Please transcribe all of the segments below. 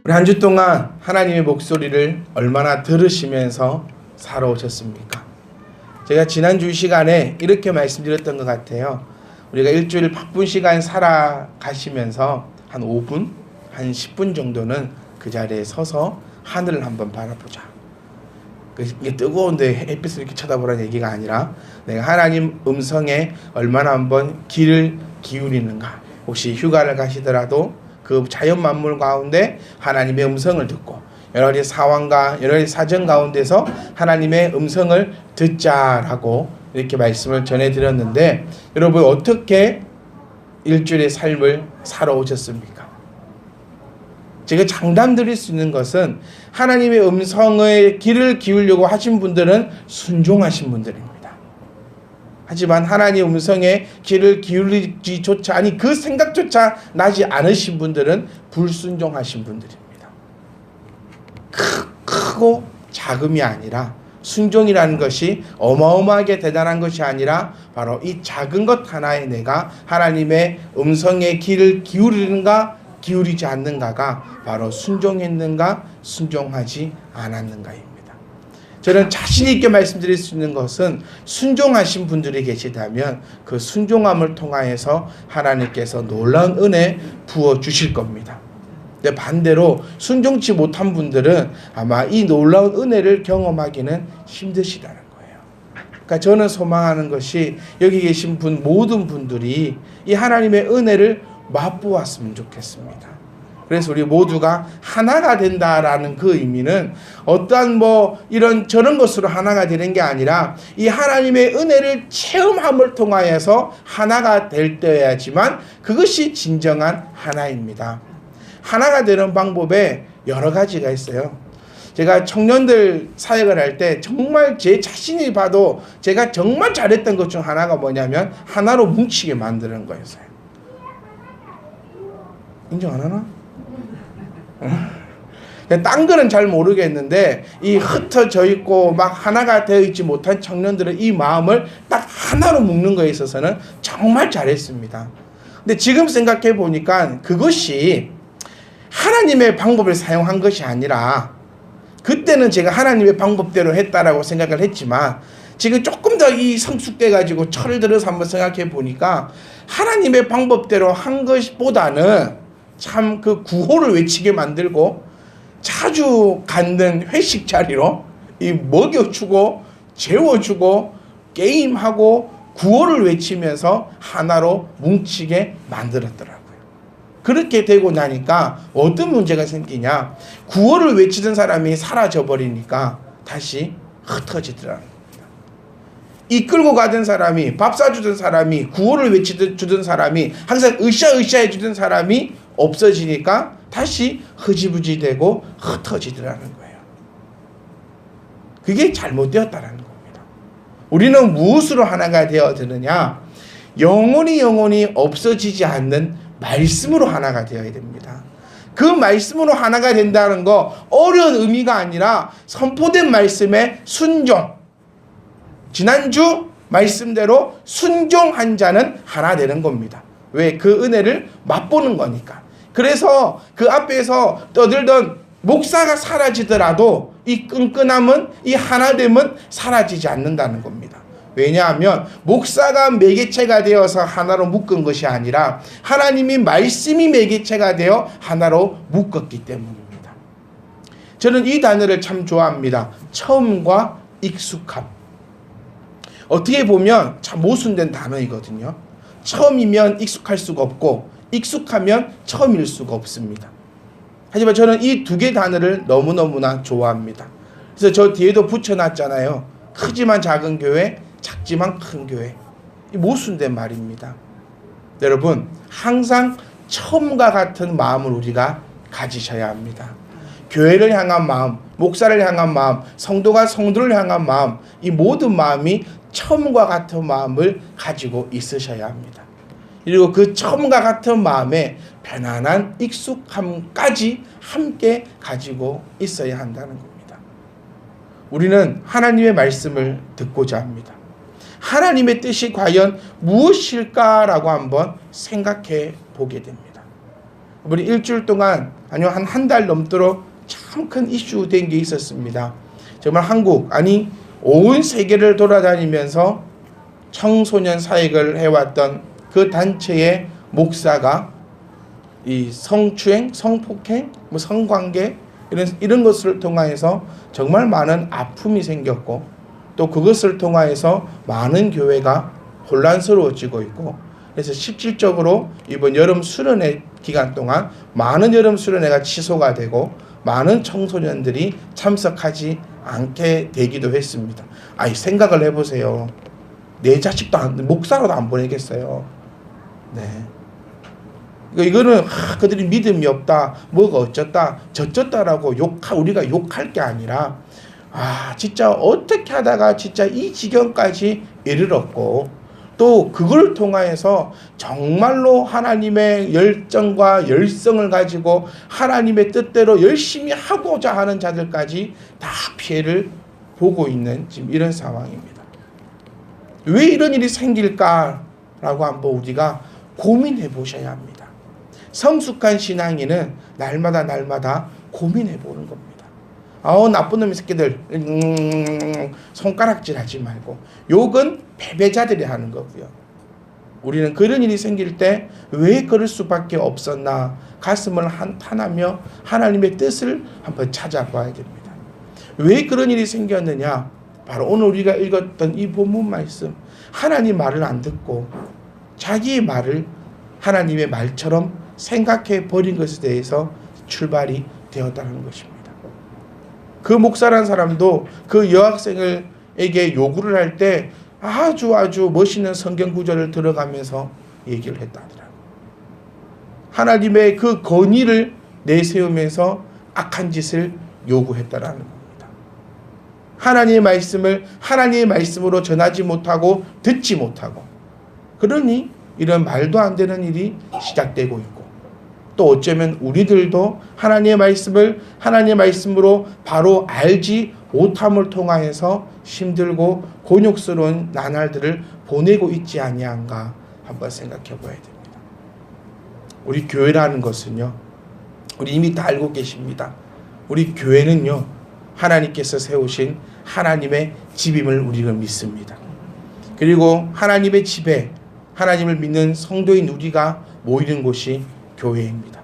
우리 한 주 동안 하나님의 목소리를 얼마나 들으시면서 살아오셨습니까? 제가 지난주 시간에 이렇게 말씀드렸던 것 같아요. 우리가 일주일 바쁜 시간 살아가시면서 한 5분, 한 10분 정도는 그 자리에 서서 하늘을 한번 바라보자. 이게 뜨거운데 햇빛을 이렇게 쳐다보라는 얘기가 아니라 내가 하나님 음성에 얼마나 한번 귀를 기울이는가. 혹시 휴가를 가시더라도 그 자연 만물 가운데 하나님의 음성을 듣고 여러 가지 상황과 여러 가지 사정 가운데서 하나님의 음성을 듣자라고 이렇게 말씀을 전해드렸는데, 여러분 어떻게 일주일의 삶을 살아오셨습니까? 제가 장담 드릴 수 있는 것은 하나님의 음성의 귀를 기울이려고 하신 분들은 순종하신 분들입니다. 하지만 하나님의 음성에 귀를 기울이기조차, 아니 그 생각조차 나지 않으신 분들은 불순종하신 분들입니다. 크고 작음이 아니라, 순종이라는 것이 어마어마하게 대단한 것이 아니라 바로 이 작은 것 하나에 내가 하나님의 음성에 귀를 기울이는가 기울이지 않는가가 바로 순종했는가 순종하지 않았는가입니다. 저는 자신 있게 말씀드릴 수 있는 것은 순종하신 분들이 계시다면 그 순종함을 통하여서 하나님께서 놀라운 은혜 부어주실 겁니다. 근데 반대로 순종치 못한 분들은 아마 이 놀라운 은혜를 경험하기는 힘드시다는 거예요. 그러니까 저는 소망하는 것이 여기 계신 분 모든 분들이 이 하나님의 은혜를 맛보았으면 좋겠습니다. 그래서 우리 모두가 하나가 된다라는 그 의미는 어떠한 이런 저런 것으로 하나가 되는 게 아니라 이 하나님의 은혜를 체험함을 통하여서 하나가 될 때여야지만 그것이 진정한 하나입니다. 하나가 되는 방법에 여러 가지가 있어요. 제가 청년들 사역을 할 때 정말 제 자신이 봐도 제가 정말 잘했던 것 중 하나가 뭐냐면 하나로 뭉치게 만드는 거였어요. 인정 안 하나? 딴 거는 잘 모르겠는데 이 흩어져 있고 막 하나가 되어 있지 못한 청년들은 이 마음을 딱 하나로 묶는 거에 있어서는 정말 잘했습니다. 근데 지금 생각해 보니까 그것이 하나님의 방법을 사용한 것이 아니라, 그때는 제가 하나님의 방법대로 했다라고 생각을 했지만 지금 조금 더 이 성숙돼 가지고 철을 들어서 한번 생각해 보니까 하나님의 방법대로 한 것보다는 참 그 구호를 외치게 만들고 자주 갖는 회식 자리로 이 먹여주고 재워주고 게임하고 구호를 외치면서 하나로 뭉치게 만들었더라고요. 그렇게 되고 나니까 어떤 문제가 생기냐, 구호를 외치던 사람이 사라져버리니까 다시 흩어지더라는 겁니다. 이끌고 가던 사람이, 밥 사주던 사람이, 구호를 외치던 사람이, 항상 으쌰으쌰 해주던 사람이 없어지니까 다시 흐지부지 되고 흩어지더라는 거예요. 그게 잘못되었다는 겁니다. 우리는 무엇으로 하나가 되어드느냐? 영원히 없어지지 않는 말씀으로 하나가 되어야 됩니다. 그 말씀으로 하나가 된다는 거 어려운 의미가 아니라 선포된 말씀에 순종. 지난주 말씀대로 순종한 자는 하나 되는 겁니다. 왜? 그 은혜를 맛보는 거니까. 그래서 그 앞에서 떠들던 목사가 사라지더라도 이 끈끈함은, 이 하나됨은 사라지지 않는다는 겁니다. 왜냐하면 목사가 매개체가 되어서 하나로 묶은 것이 아니라 하나님이 말씀이 매개체가 되어 하나로 묶었기 때문입니다. 저는 이 단어를 참 좋아합니다. 처음과 익숙함. 어떻게 보면 참 모순된 단어이거든요. 처음이면 익숙할 수가 없고 익숙하면 처음일 수가 없습니다. 하지만 저는 이 두 개 단어를 너무너무나 좋아합니다. 그래서 저 뒤에도 붙여놨잖아요. 크지만 작은 교회, 작지만 큰 교회. 이 모순된 말입니다. 여러분, 항상 처음과 같은 마음을 우리가 가지셔야 합니다. 교회를 향한 마음, 목사를 향한 마음, 성도가 성도를 향한 마음, 이 모든 마음이 처음과 같은 마음을 가지고 있으셔야 합니다. 그리고 그 처음과 같은 마음에 편안한 익숙함까지 함께 가지고 있어야 한다는 겁니다. 우리는 하나님의 말씀을 듣고자 합니다. 하나님의 뜻이 과연 무엇일까라고 한번 생각해 보게 됩니다. 이번에 일주일 동안 아니면 한 달 넘도록 참 큰 이슈 된 게 있었습니다. 정말 한국 아니 온 세계를 돌아다니면서 청소년 사역을 해왔던 그 단체의 목사가 이 성추행, 성폭행, 뭐 성관계 이런 것을 통하여서 정말 많은 아픔이 생겼고 또 그것을 통하여서 많은 교회가 혼란스러워지고 있고 그래서 실질적으로 이번 여름 수련회 기간 동안 많은 여름 수련회가 취소가 되고 많은 청소년들이 참석하지 않게 되기도 했습니다. 아이 생각을 해보세요. 내 자식도 목사로도 안 보내겠어요. 네. 이거는 그들이 믿음이 없다, 뭐가 어쩌다, 저쩌다라고 우리가 욕할 게 아니라 진짜 어떻게 하다가 진짜 이 지경까지 이르렀고 또 그걸 통하여서 정말로 하나님의 열정과 열성을 가지고 하나님의 뜻대로 열심히 하고자 하는 자들까지 다 피해를 보고 있는 지금 이런 상황입니다. 왜 이런 일이 생길까라고 한번 우리가 고민해 보셔야 합니다. 성숙한 신앙인은 날마다 고민해 보는 겁니다. 나쁜 놈의 새끼들 손가락질 하지 말고 욕은 패배자들이 하는 거고요. 우리는 그런 일이 생길 때 왜 그럴 수밖에 없었나 가슴을 한탄하며 하나님의 뜻을 한번 찾아봐야 됩니다. 왜 그런 일이 생겼느냐? 바로 오늘 우리가 읽었던 이 본문 말씀, 하나님 말을 안 듣고 자기의 말을 하나님의 말처럼 생각해 버린 것에 대해서 출발이 되었다는 것입니다. 그 목사라는 사람도 그 여학생에게 요구를 할 때 아주 멋있는 성경 구절을 들어가면서 얘기를 했다 하더라고요. 하나님의 그 건의를 내세우면서 악한 짓을 요구했다라는 겁니다. 하나님의 말씀을 하나님의 말씀으로 전하지 못하고 듣지 못하고 그러니 이런 말도 안 되는 일이 시작되고 있고 또 어쩌면 우리들도 하나님의 말씀을 하나님의 말씀으로 바로 알지 못함을 통하여서 힘들고 곤욕스러운 나날들을 보내고 있지 아니한가 한번 생각해 봐야 됩니다. 우리 교회라는 것은요, 우리 이미 다 알고 계십니다. 우리 교회는요, 하나님께서 세우신 하나님의 집임을 우리가 믿습니다. 그리고 하나님의 집에 하나님을 믿는 성도인 우리가 모이는 곳이 교회입니다.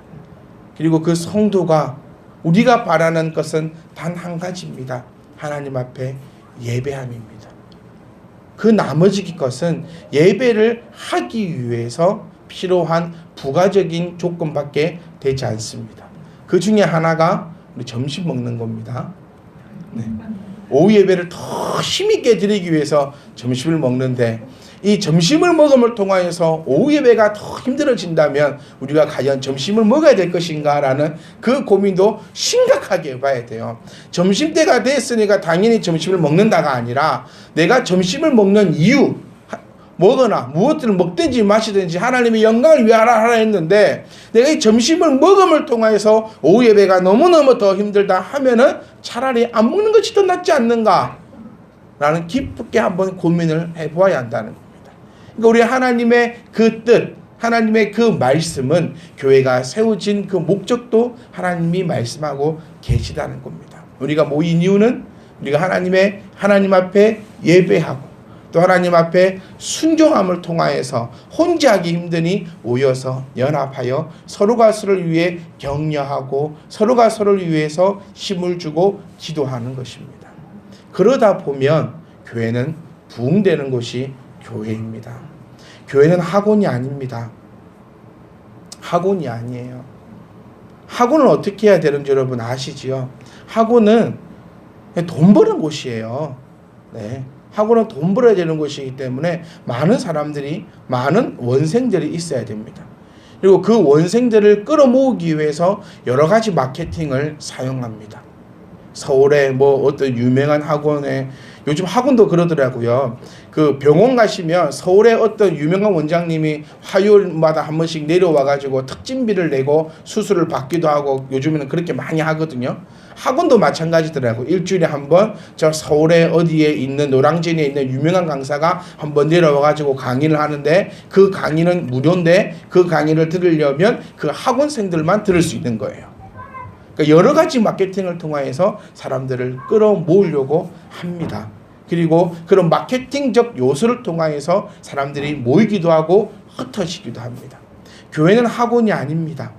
그리고 그 성도가 우리가 바라는 것은 단 한 가지입니다. 하나님 앞에 예배함입니다. 그 나머지 것은 예배를 하기 위해서 필요한 부가적인 조건밖에 되지 않습니다. 그 중에 하나가 우리 점심 먹는 겁니다. 네. 오후 예배를 더 힘있게 드리기 위해서 점심을 먹는데 이 점심을 먹음을 통하여서 오후 예배가 더 힘들어진다면 우리가 과연 점심을 먹어야 될 것인가 라는 그 고민도 심각하게 봐야 돼요. 점심때가 됐으니까 당연히 점심을 먹는다가 아니라 내가 점심을 먹는 이유 먹거나 무엇을 먹든지 마시든지 하나님의 영광을 위하여 하라 했는데 내가 이 점심을 먹음을 통하여서 오후 예배가 너무너무 더 힘들다 하면은 차라리 안 먹는 것이 더 낫지 않는가 라는 깊게 한번 고민을 해보아야 한다는 겁니다. 그러니까 우리 하나님의 그 뜻, 하나님의 그 말씀은 교회가 세워진 그 목적도 하나님이 말씀하고 계시다는 겁니다. 우리가 모인 이유는 우리가 하나님 앞에 예배하고 또 하나님 앞에 순종함을 통하여서 혼자 하기 힘드니 모여서 연합하여 서로가 서로를 위해 격려하고 서로가 서로를 위해서 힘을 주고 기도하는 것입니다. 그러다 보면 교회는 부흥되는 곳이 교회입니다. 교회는 학원이 아닙니다. 학원이 아니에요. 학원을 어떻게 해야 되는지 여러분 아시지요? 학원은 돈 버는 곳이에요. 네. 학원은 돈 벌어야 되는 곳이기 때문에 많은 사람들이, 많은 원생들이 있어야 됩니다. 그리고 그 원생들을 끌어모으기 위해서 여러 가지 마케팅을 사용합니다. 서울에 어떤 유명한 학원에 요즘 학원도 그러더라고요. 그 병원 가시면 서울의 어떤 유명한 원장님이 화요일마다 한 번씩 내려와가지고 특진비를 내고 수술을 받기도 하고 요즘에는 그렇게 많이 하거든요. 학원도 마찬가지더라고. 일주일에 한 번 저 서울에 어디에 있는 노량진에 있는 유명한 강사가 한 번 내려와가지고 강의를 하는데 그 강의는 무료인데 그 강의를 들으려면 그 학원생들만 들을 수 있는 거예요. 그러니까 여러 가지 마케팅을 통해서 사람들을 끌어모으려고 합니다. 그리고 그런 마케팅적 요소를 통해서 사람들이 모이기도 하고 흩어지기도 합니다. 교회는 학원이 아닙니다.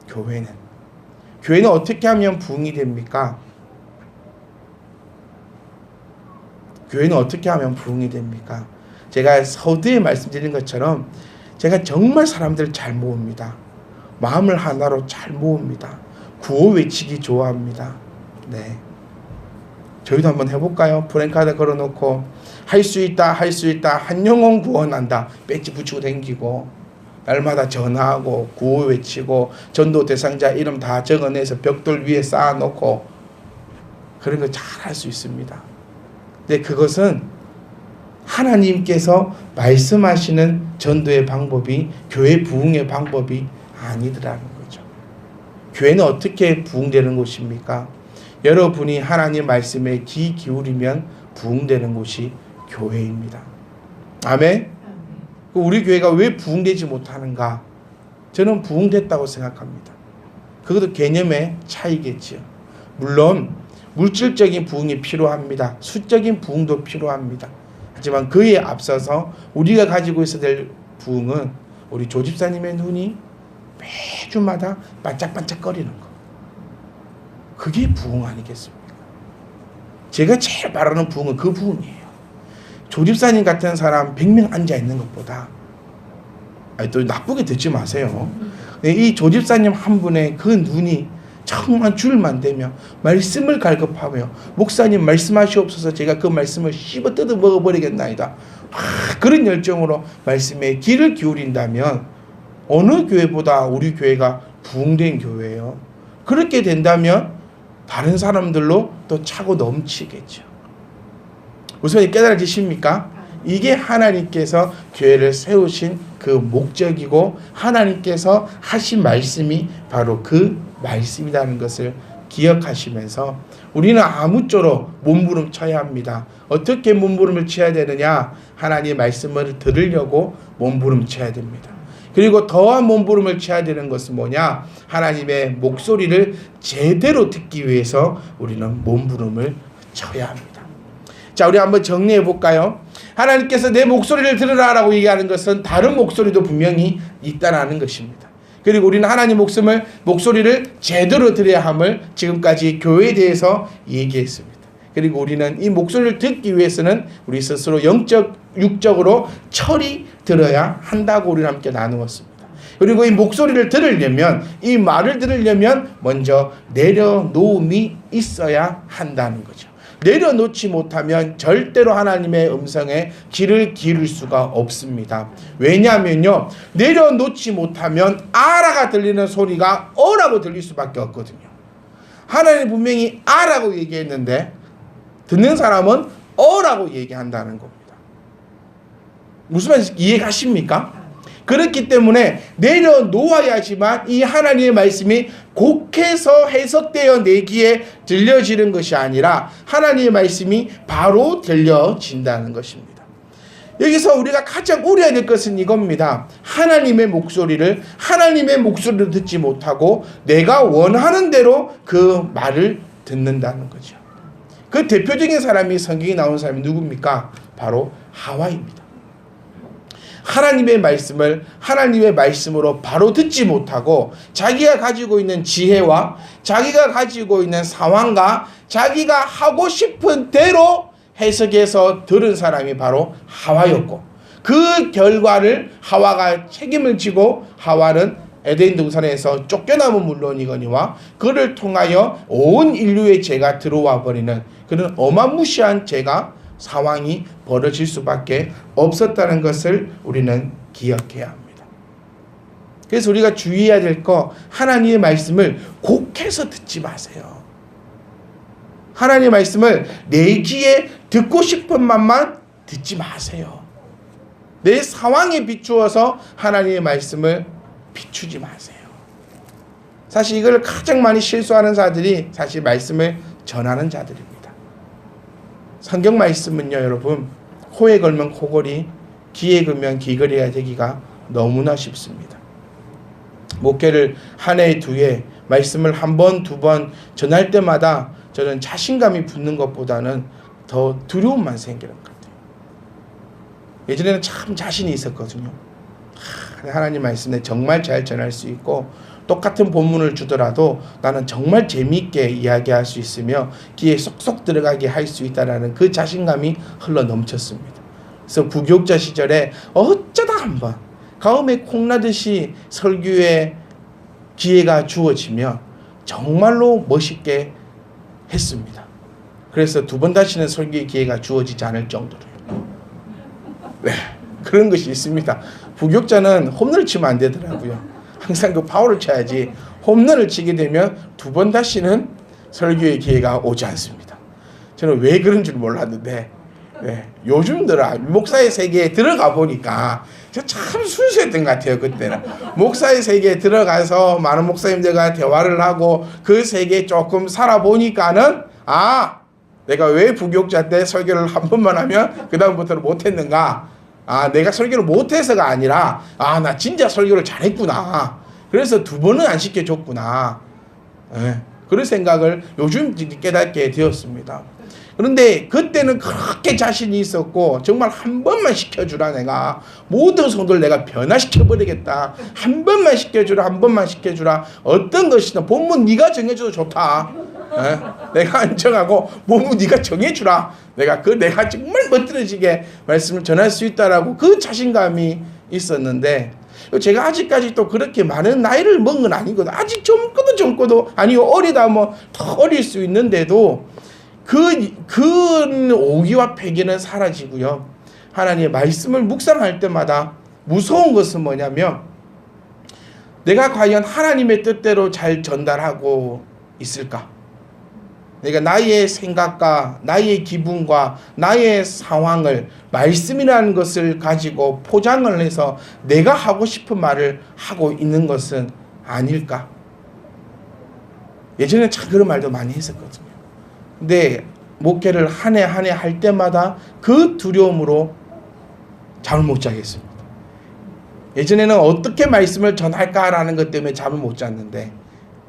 교회는 어떻게 하면 부흥이 됩니까? 교회는 어떻게 하면 부흥이 됩니까? 제가 서두에 말씀드린 것처럼 제가 정말 사람들을 잘 모읍니다. 마음을 하나로 잘 모읍니다. 구호 외치기 좋아합니다. 네. 저희도 한번 해볼까요? 프랭카드 걸어놓고 할 수 있다, 할 수 있다, 한 영혼 구원한다. 배지 붙이고 다니고 날마다 전화하고 구호 외치고 전도 대상자 이름 다 적어내서 벽돌 위에 쌓아놓고 그런 거 잘 할 수 있습니다. 근데 그것은 하나님께서 말씀하시는 전도의 방법이 교회 부흥의 방법이 아니더라는 거죠. 교회는 어떻게 부흥되는 곳입니까? 여러분이 하나님 말씀에 귀 기울이면 부흥되는 곳이 교회입니다. 아멘? 우리 교회가 왜 부흥되지 못하는가? 저는 부흥됐다고 생각합니다. 그것도 개념의 차이겠지요. 물론 물질적인 부흥이 필요합니다. 수적인 부흥도 필요합니다. 하지만 그에 앞서서 우리가 가지고 있어야 될 부흥은 우리 조집사님의 눈이 매주마다 반짝반짝거리는 것. 그게 부흥 아니겠습니까? 제가 제일 바라는 부흥은 그 부흥이에요. 조집사님 같은 사람 100명 앉아있는 것보다 또 나쁘게 듣지 마세요. 이 조집사님 한 분의 그 눈이 정말 줄만 되며 말씀을 갈급하며 목사님 말씀하시옵소서 제가 그 말씀을 씹어 뜯어 먹어버리겠나이다. 그런 열정으로 말씀에 귀를 기울인다면 어느 교회보다 우리 교회가 부흥된 교회예요. 그렇게 된다면 다른 사람들로 또 차고 넘치겠죠. 우선 깨달아지십니까? 이게 하나님께서 교회를 세우신 그 목적이고 하나님께서 하신 말씀이 바로 그 말씀이라는 것을 기억하시면서 우리는 아무쪼록 몸부림 쳐야 합니다. 어떻게 몸부림을 쳐야 되느냐? 하나님의 말씀을 들으려고 몸부림 쳐야 됩니다. 그리고 더한 몸부림을 쳐야 되는 것은 뭐냐? 하나님의 목소리를 제대로 듣기 위해서 우리는 몸부림을 쳐야 합니다. 자, 우리 한번 정리해 볼까요? 하나님께서 내 목소리를 들으라라고 얘기하는 것은 다른 목소리도 분명히 있다라는 것입니다. 그리고 우리는 하나님 목소리를 제대로 들어야 함을 지금까지 교회에 대해서 얘기했습니다. 그리고 우리는 이 목소리를 듣기 위해서는 우리 스스로 영적, 육적으로 철이 들어야 한다고 우리는 함께 나누었습니다. 그리고 이 목소리를 들으려면, 이 말을 들으려면 먼저 내려놓음이 있어야 한다는 거죠. 내려놓지 못하면 절대로 하나님의 음성에 귀를 기울일 수가 없습니다. 왜냐하면요, 내려놓지 못하면 아라가 들리는 소리가 어라고 들릴 수밖에 없거든요. 하나님 분명히 아라고 얘기했는데 듣는 사람은 어라고 얘기한다는 겁니다. 무슨 말인지 이해가십니까? 그렇기 때문에 내려놓아야지만 이 하나님의 말씀이 곡해서 해석되어 내 귀에 들려지는 것이 아니라 하나님의 말씀이 바로 들려진다는 것입니다. 여기서 우리가 가장 우려해야 될 것은 이겁니다. 하나님의 목소리를 듣지 못하고 내가 원하는 대로 그 말을 듣는다는 거죠. 그 대표적인 사람이 성경에 나오는 사람이 누굽니까? 바로 하와입니다. 하나님의 말씀을 하나님의 말씀으로 바로 듣지 못하고 자기가 가지고 있는 지혜와 자기가 가지고 있는 상황과 자기가 하고 싶은 대로 해석해서 들은 사람이 바로 하와였고, 그 결과를 하와가 책임을 지고 하와는 에덴 동산에서 쫓겨나면 물론이거니와 그를 통하여 온 인류의 죄가 들어와 버리는 그런 어마무시한 죄가 상황이 벌어질 수밖에 없었다는 것을 우리는 기억해야 합니다. 그래서 우리가 주의해야 될 거, 하나님의 말씀을 곡해서 듣지 마세요. 하나님의 말씀을 내 귀에 듣고 싶은 말만 듣지 마세요. 내 상황에 비추어서 하나님의 말씀을 비추지 마세요. 사실 이걸 가장 많이 실수하는 자들이 사실 말씀을 전하는 자들입니다. 성경 말씀은요, 여러분, 코에 걸면 코걸이, 귀에 걸면 귀걸이가 되기가 너무나 쉽습니다. 목회를 한 해, 두 해, 말씀을 한 번, 두 번 전할 때마다 저는 자신감이 붙는 것보다는 더 두려움만 생기는 것 같아요. 예전에는 참 자신이 있었거든요. 하나님 말씀에 정말 잘 전할 수 있고, 똑같은 본문을 주더라도 나는 정말 재미있게 이야기할 수 있으며 귀에 쏙쏙 들어가게 할 수 있다는 그 자신감이 흘러 넘쳤습니다. 그래서 부교육자 시절에 어쩌다 한번 가음에 콩나듯이 설교에 기회가 주어지며 정말로 멋있게 했습니다. 그래서 두 번 다시는 설교의 기회가 주어지지 않을 정도로요. 네, 그런 것이 있습니다. 부교육자는 홈런을 치면 안 되더라고요. 항상 그 파울을 쳐야지. 홈런을 치게 되면 두 번 다시는 설교의 기회가 오지 않습니다. 저는 왜 그런 줄 몰랐는데, 네, 요즘 들어 목사의 세계에 들어가 보니까 참 순수했던 것 같아요. 그때는 목사의 세계에 들어가서 많은 목사님들과 대화를 하고 그 세계에 조금 살아보니까는, 아, 내가 왜 부교육자 때 설교를 한 번만 하면 그 다음부터는 못했는가. 아, 내가 설교를 못해서가 아니라, 아, 나 진짜 설교를 잘했구나. 그래서 두 번은 안 시켜줬구나. 네, 그런 생각을 요즘 깨닫게 되었습니다. 그런데 그때는 그렇게 자신이 있었고, 정말 한 번만 시켜주라. 내가 모든 성도를 내가 변화시켜버리겠다. 한 번만 시켜주라. 한 번만 시켜주라. 어떤 것이든 본문 네가 정해줘도 좋다. 네? 내가 안 정하고 본문 네가 정해주라. 내가 정말 멋들어지게 말씀을 전할 수 있다라고 그 자신감이 있었는데, 제가 아직까지 또 그렇게 많은 나이를 먹은 건 아니거든. 아직 젊고도 아니요, 어리다 뭐 더 어릴 수 있는데도 그 오기와 패기는 사라지고요. 하나님의 말씀을 묵상할 때마다 무서운 것은 뭐냐면, 내가 과연 하나님의 뜻대로 잘 전달하고 있을까? 내가 나의 생각과 나의 기분과 나의 상황을 말씀이라는 것을 가지고 포장을 해서 내가 하고 싶은 말을 하고 있는 것은 아닐까? 예전에 참 그런 말도 많이 했었거든요. 근데 목회를 한 해 한 해 할 때마다 그 두려움으로 잠을 못 자겠습니다. 예전에는 어떻게 말씀을 전할까라는 것 때문에 잠을 못 잤는데,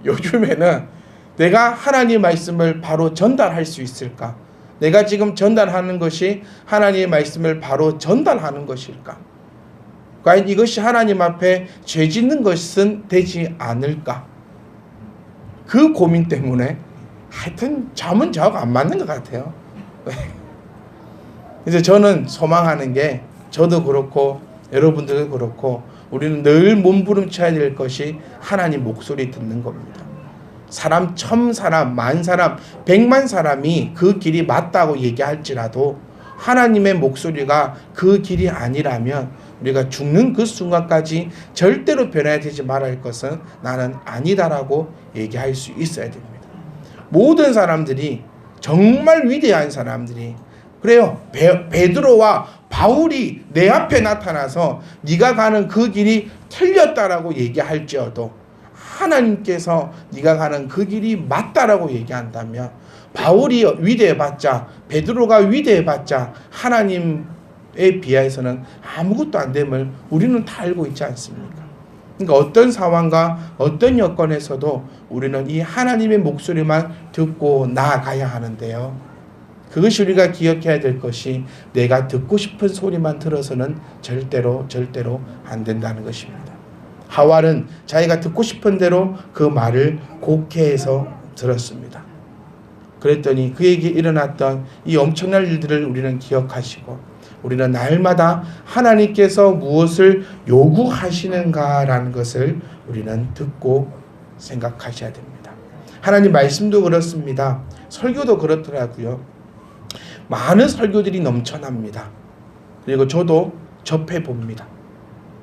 요즘에는 내가 하나님의 말씀을 바로 전달할 수 있을까? 내가 지금 전달하는 것이 하나님의 말씀을 바로 전달하는 것일까? 과연 이것이 하나님 앞에 죄 짓는 것은 되지 않을까? 그 고민 때문에 하여튼 잠은 저하고 안 맞는 것 같아요. 그래서 저는 소망하는 게, 저도 그렇고 여러분들도 그렇고 우리는 늘 몸부림쳐야 될 것이 하나님 목소리 듣는 겁니다. 사람 1000사람, 10,000사람, 100만 사람이 그 길이 맞다고 얘기할지라도 하나님의 목소리가 그 길이 아니라면 우리가 죽는 그 순간까지 절대로 변화되지 말아야 할 것은 나는 아니다라고 얘기할 수 있어야 됩니다. 모든 사람들이, 정말 위대한 사람들이, 그래요, 베드로와 바울이 내 앞에 나타나서 네가 가는 그 길이 틀렸다라고 얘기할지어도 하나님께서 네가 가는 그 길이 맞다라고 얘기한다면, 바울이 위대해봤자, 베드로가 위대해봤자 하나님에 비해서는 아무것도 안 됨을 우리는 다 알고 있지 않습니까? 그러니까 어떤 상황과 어떤 여건에서도 우리는 이 하나님의 목소리만 듣고 나아가야 하는데요. 그것이 우리가 기억해야 될 것이, 내가 듣고 싶은 소리만 들어서는 절대로 안 된다는 것입니다. 하와는 자기가 듣고 싶은 대로 그 말을 곡해해서 들었습니다. 그랬더니 그에게 일어났던 이 엄청난 일들을 우리는 기억하시고, 우리는 날마다 하나님께서 무엇을 요구하시는가라는 것을 우리는 듣고 생각하셔야 됩니다. 하나님 말씀도 그렇습니다. 설교도 그렇더라고요. 많은 설교들이 넘쳐납니다. 그리고 저도 접해봅니다.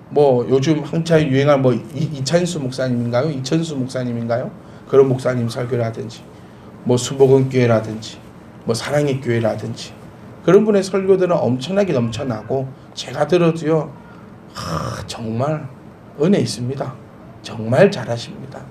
뭐 요즘 한참 유행할 뭐 이찬수 목사님인가요? 이천수 목사님인가요? 그런 목사님 설교라든지, 뭐 수복음 교회라든지, 뭐 사랑의 교회라든지, 그런 분의 설교들은 엄청나게 넘쳐나고 제가 들어도요, 정말 은혜 있습니다. 정말 잘하십니다.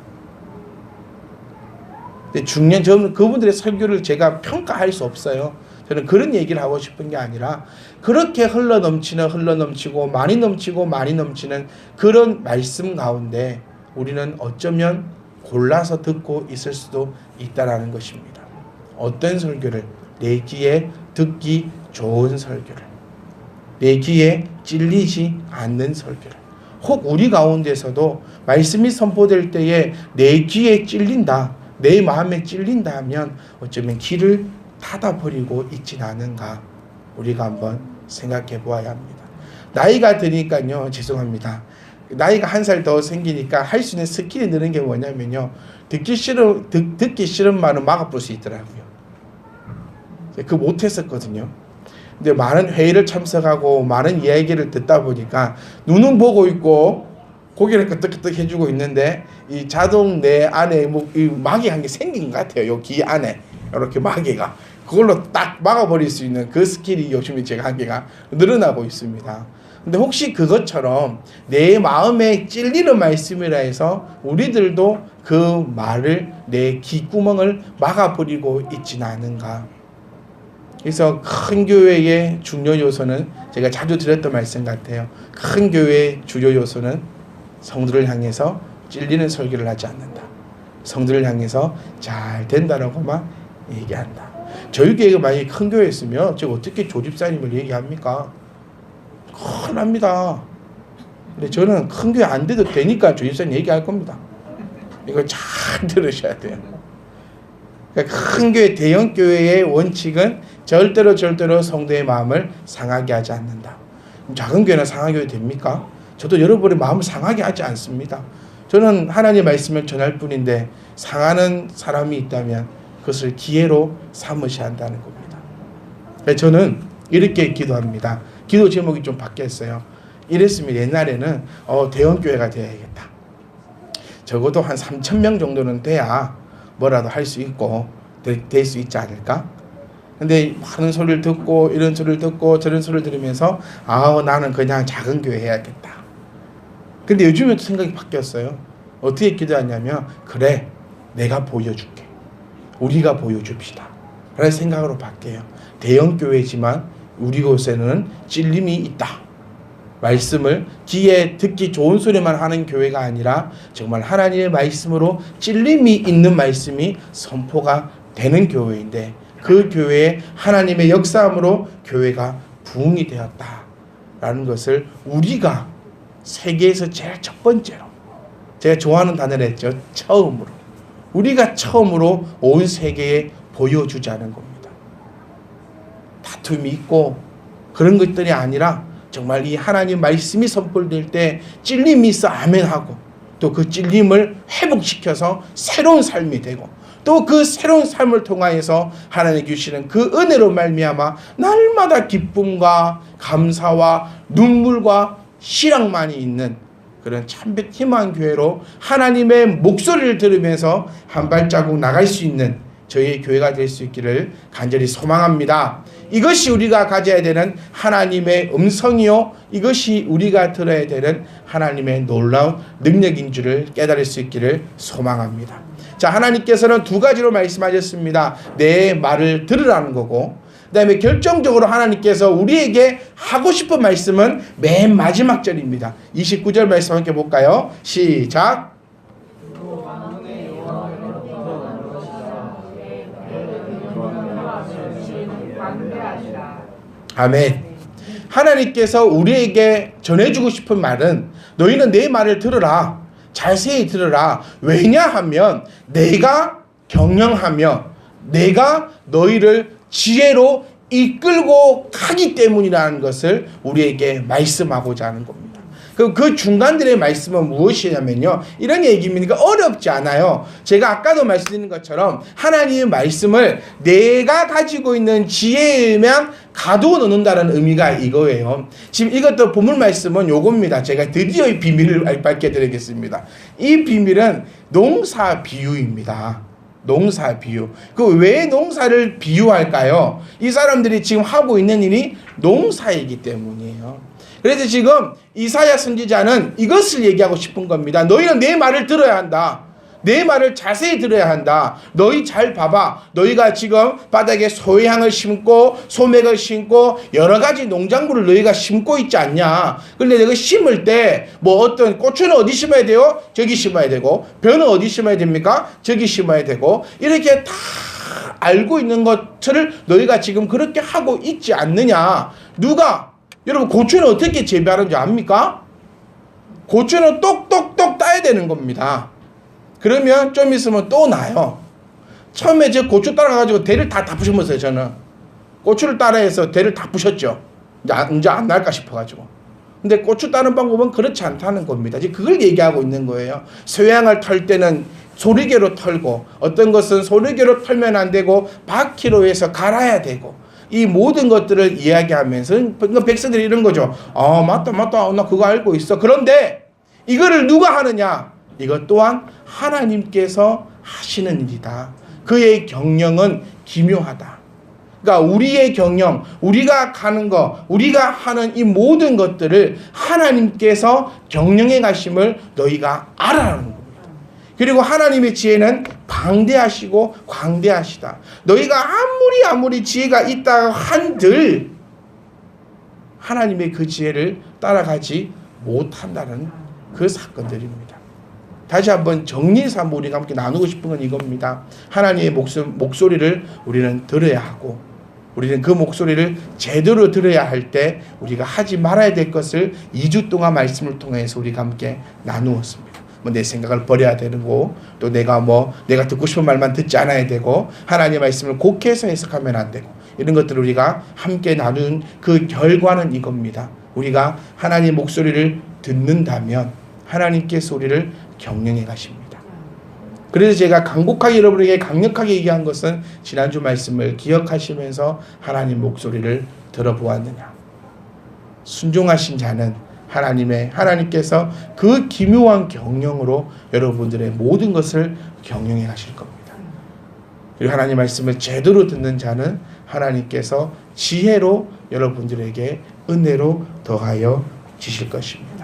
근데 중요한 저는 그분들의 설교를 제가 평가할 수 없어요. 저는 그런 얘기를 하고 싶은 게 아니라 그렇게 흘러넘치고 많이 넘치는 그런 말씀 가운데 우리는 어쩌면 골라서 듣고 있을 수도 있다라는 것입니다. 어떤 설교를? 내 귀에 듣기 좋은 설교를, 내 귀에 찔리지 않는 설교를. 혹 우리 가운데서도 말씀이 선포될 때에 내 귀에 찔린다, 내 마음에 찔린다 하면 어쩌면 귀를 닫아버리고 있진 않은가, 우리가 한번 생각해 보아야 합니다. 나이가 드니까요, 죄송합니다. 나이가 한 살 더 생기니까 할 수 있는 스킬이 느는 게 뭐냐면요, 듣기 싫은 말은 막아볼 수 있더라고요. 그거 못했었거든요. 근데 많은 회의를 참석하고 많은 이야기를 듣다 보니까 눈은 보고 있고 고개를 끄덕끄덕 해주고 있는데 이 자동 내 안에 이 마개 한 게 생긴 것 같아요. 요 귀 안에 이렇게 마개가, 그걸로 딱 막아버릴 수 있는 그 스킬이 요즘에 제가 한계가 늘어나고 있습니다. 근데 혹시 그것처럼 내 마음에 찔리는 말씀이라 해서 우리들도 그 말을, 내 귓구멍을 막아버리고 있지는 않은가. 그래서 큰 교회의 중요 요소는 제가 자주 드렸던 말씀 같아요. 큰 교회의 주요 요소는 성도를 향해서 찔리는 설교를 하지 않는다. 성도를 향해서 잘 된다라고만 얘기한다. 저희 교회가 만약에 큰 교회였으면 제가 어떻게 조집사님을 얘기합니까? 큰일 납니다. 근데 저는 큰 교회 안 돼도 되니까 조집사님 얘기할 겁니다. 이거 잘 들으셔야 돼요. 그러니까 큰 교회, 대형 교회의 원칙은 절대로 성도의 마음을 상하게 하지 않는다. 작은 교회는 상하게 해도 됩니까? 저도 여러분의 마음을 상하게 하지 않습니다. 저는 하나님의 말씀을 전할 뿐인데 상하는 사람이 있다면 그것을 기회로 삼으셔야 한다는 겁니다. 저는 이렇게 기도합니다. 기도 제목이 좀 바뀌었어요. 이랬습니다. 옛날에는 대형 교회가 되어야겠다. 적어도 한 3,000명 정도는 돼야 뭐라도 할 수 있고 될 수 있지 않을까? 근데 많은 소리를 듣고 이런 소리를 듣고 저런 소리를 들으면서 나는 그냥 작은 교회 해야겠다. 근데 요즘에 생각이 바뀌었어요. 어떻게 기도하냐면, 그래, 내가 보여줄게. 우리가 보여줍시다. 라는 생각으로 바뀌어요. 대형 교회지만 우리 곳에는 찔림이 있다. 말씀을 귀에 듣기 좋은 소리만 하는 교회가 아니라 정말 하나님의 말씀으로 찔림이 있는 말씀이 선포가 되는 교회인데, 그 교회에 하나님의 역사함으로 교회가 부흥이 되었다라는 것을 우리가 세계에서 제일 첫 번째로, 제가 좋아하는 단어를 했죠. 처음으로. 우리가 처음으로 온 세계에 보여주자는 겁니다. 다툼이 있고 그런 것들이 아니라 정말 이 하나님 말씀이 선포될 때 찔림이 있어 아멘하고, 또 그 찔림을 회복시켜서 새로운 삶이 되고, 또 그 새로운 삶을 통하여서 하나님 주시는 그 은혜로 말미암아 날마다 기쁨과 감사와 눈물과 실랑만이 있는 그런 참된 희망 교회로 하나님의 목소리를 들으면서 한 발자국 나갈 수 있는 저희의 교회가 될 수 있기를 간절히 소망합니다. 이것이 우리가 가져야 되는 하나님의 음성이요, 이것이 우리가 들어야 되는 하나님의 놀라운 능력인 줄을 깨달을 수 있기를 소망합니다. 자, 하나님께서는 두 가지로 말씀하셨습니다. 내 말을 들으라는 거고, 그 다음에 결정적으로 하나님께서 우리에게 하고 싶은 말씀은 맨 마지막 절입니다. 29절 말씀 함께 볼까요? 시작. 아멘. 하나님께서 우리에게 전해주고 싶은 말은, 너희는 내 말을 들으라. 자세히 들으라. 왜냐하면 내가 경영하며 내가 너희를 지혜로 이끌고 가기 때문이라는 것을 우리에게 말씀하고자 하는 겁니다. 그럼 그 중간들의 말씀은 무엇이냐면요, 이런 얘기입니다. 어렵지 않아요. 제가 아까도 말씀드린 것처럼 하나님의 말씀을 내가 가지고 있는 지혜에만 가두어 놓는다는 의미가 이거예요. 지금 이것도 본문 말씀은 요겁니다. 제가 드디어 이 비밀을 밝혀드리겠습니다. 이 비밀은 농사 비유입니다. 농사 비유. 그 왜 농사를 비유할까요? 이 사람들이 지금 하고 있는 일이 농사이기 때문이에요. 그래서 지금 이사야 선지자는 이것을 얘기하고 싶은 겁니다. 너희는 내 말을 들어야 한다. 내 말을 자세히 들어야 한다. 너희 잘 봐봐. 너희가 지금 바닥에 소향을 심고 소맥을 심고 여러 가지 농작물을 너희가 심고 있지 않냐. 그런데 너가 심을 때 뭐 어떤 고추는 어디 심어야 돼요? 저기 심어야 되고, 벼는 어디 심어야 됩니까? 저기 심어야 되고, 이렇게 다 알고 있는 것을 너희가 지금 그렇게 하고 있지 않느냐. 누가? 여러분, 고추는 어떻게 재배하는지 압니까? 고추는 똑똑똑 따야 되는 겁니다. 그러면 좀 있으면 또 나요. 처음에 저 고추 따라가지고 대를 다 부셔먹었어요. 저는 고추를 따라해서 대를 다 부셨죠. 이제 안 날까 싶어가지고. 근데 고추 따는 방법은 그렇지 않다는 겁니다. 이제 그걸 얘기하고 있는 거예요. 소양을 털 때는 소리개로 털고, 어떤 것은 소리개로 털면 안 되고 바퀴로 해서 갈아야 되고, 이 모든 것들을 이야기하면서 백성들이 이런 거죠. 아, 맞다. 나 그거 알고 있어. 그런데 이거를 누가 하느냐? 이것 또한 하나님께서 하시는 일이다. 그의 경영은 기묘하다. 그러니까 우리의 경영, 우리가 가는 거, 우리가 하는 이 모든 것들을 하나님께서 경영해 가심을 너희가 알아라는 겁니다. 그리고 하나님의 지혜는 방대하시고 광대하시다. 너희가 아무리 지혜가 있다 한들 하나님의 그 지혜를 따라가지 못한다는 그 사건들입니다. 다시 한번 정리해서 한번 우리가 함께 나누고 싶은 건 이겁니다. 하나님의 목소리를 우리는 들어야 하고, 우리는 그 목소리를 제대로 들어야 할 때 우리가 하지 말아야 될 것을 2주 동안 말씀을 통해서 우리가 함께 나누었습니다. 뭐 내 생각을 버려야 되고, 또 내가 듣고 싶은 말만 듣지 않아야 되고, 하나님의 말씀을 곡해서 해석하면 안 되고, 이런 것들을 우리가 함께 나눈 그 결과는 이겁니다. 우리가 하나님의 목소리를 듣는다면 하나님께서 우리를 경영해 가십니다. 그래서 제가 간곡하게 여러분에게 강력하게 얘기한 것은 지난주 말씀을 기억하시면서 하나님 목소리를 들어보았느냐. 순종하신 자는 하나님께서 그 기묘한 경영으로 여러분들의 모든 것을 경영해 가실 겁니다. 그리고 하나님 말씀을 제대로 듣는 자는 하나님께서 지혜로 여러분들에게 은혜로 더하여 주실 것입니다.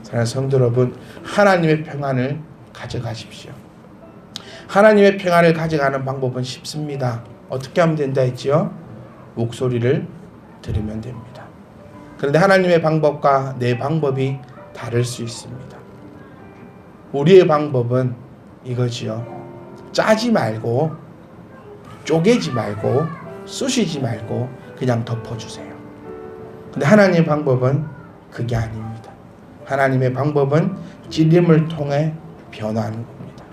사랑하는 성도 여러분, 하나님의 평안을 가져가십시오. 하나님의 평안을 가져가는 방법은 쉽습니다. 어떻게 하면 된다 했지요? 목소리를 들으면 됩니다. 그런데 하나님의 방법과 내 방법이 다를 수 있습니다. 우리의 방법은 이거지요. 짜지 말고, 쪼개지 말고, 쑤시지 말고 그냥 덮어주세요. 근데 하나님의 방법은 그게 아닙니다. 하나님의 방법은 찔림을 통해 변화하는 겁니다.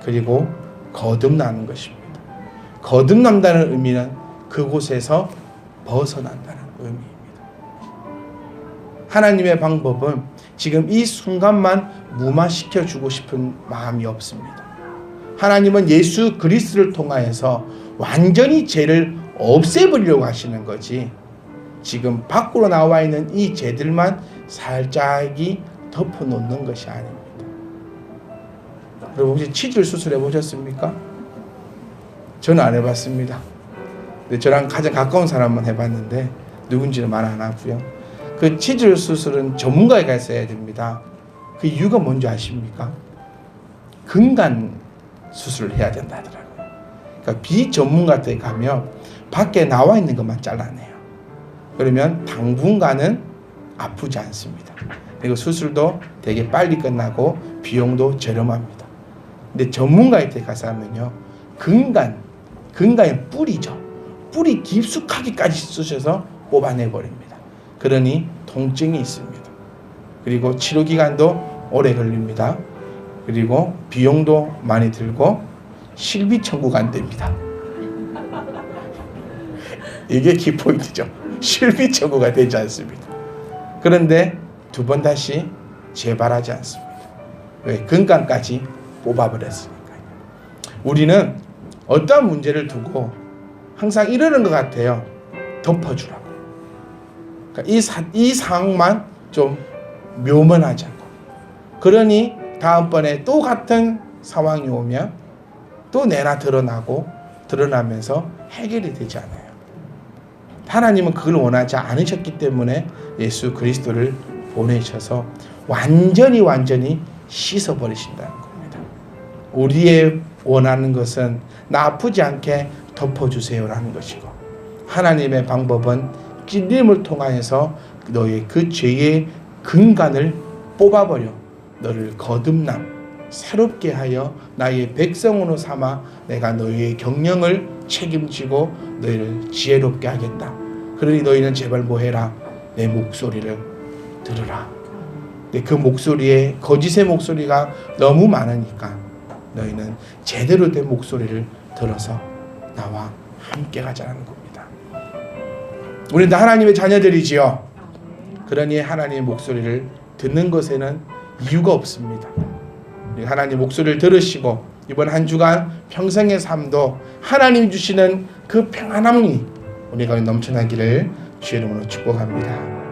그리고 거듭나는 것입니다. 거듭난다는 의미는 그곳에서 벗어난다는 의미입니다. 하나님의 방법은 지금 이 순간만 무마시켜주고 싶은 마음이 없습니다. 하나님은 예수 그리스도를 통하여서 완전히 죄를 없애버리려고 하시는 거지, 지금 밖으로 나와 있는 이 죄들만 살짝이 덮어놓는 것이 아닙니다. 여러분 혹시 치질 수술 해보셨습니까? 저는 안 해봤습니다. 근데 저랑 가장 가까운 사람만 해봤는데 누군지는 말 안 하고요. 그 치질 수술은 전문가에 가서 해야 됩니다. 그 이유가 뭔지 아십니까? 근간 수술을 해야 된다 하더라고요. 그러니까 비전문가한테 가면 밖에 나와 있는 것만 잘라내요. 그러면 당분간은 아프지 않습니다. 그리고 수술도 되게 빨리 끝나고 비용도 저렴합니다. 근데 전문가한테 가서 하면요, 근간의 뿌리죠. 뿌리 깊숙하게까지 쑤셔서 뽑아내버립니다. 그러니 통증이 있습니다. 그리고 치료 기간도 오래 걸립니다. 그리고 비용도 많이 들고 실비 청구가 안 됩니다. 이게 키포인트죠. 실비 청구가 되지 않습니다. 그런데 두 번 다시 재발하지 않습니다. 왜? 근간까지 뽑아버렸으니까요. 우리는 어떠한 문제를 두고 항상 이러는 것 같아요. 덮어주라고. 그러니까 이 상황만 좀 묘문하자고. 그러니 다음번에 또 같은 상황이 오면 또 내나 드러나면서 해결이 되지 않아요. 하나님은 그걸 원하지 않으셨기 때문에 예수 그리스도를 보내셔서 완전히 씻어버리신다는 겁니다. 우리의 원하는 것은 나 아프지 않게 덮어주세요라는 것이고, 하나님의 방법은 찔림을 통하여서 너의 그 죄의 근간을 뽑아버려 너를 거듭남 새롭게 하여 나의 백성으로 삼아 내가 너희의 경영을 책임지고 너희를 지혜롭게 하겠다. 그러니 너희는 제발 뭐해라? 내 목소리를 들으라. 근데 그 목소리에 거짓의 목소리가 너무 많으니까 너희는 제대로 된 목소리를 들어서 나와 함께 가자는 겁니다. 우리는 하나님의 자녀들이지요. 그러니 하나님의 목소리를 듣는 것에는 이유가 없습니다. 하나님 목소리를 들으시고 이번 한 주간 평생의 삶도 하나님 주시는 그 평안함이 우리 가운데 넘쳐나기를 주의 이름으로 축복합니다.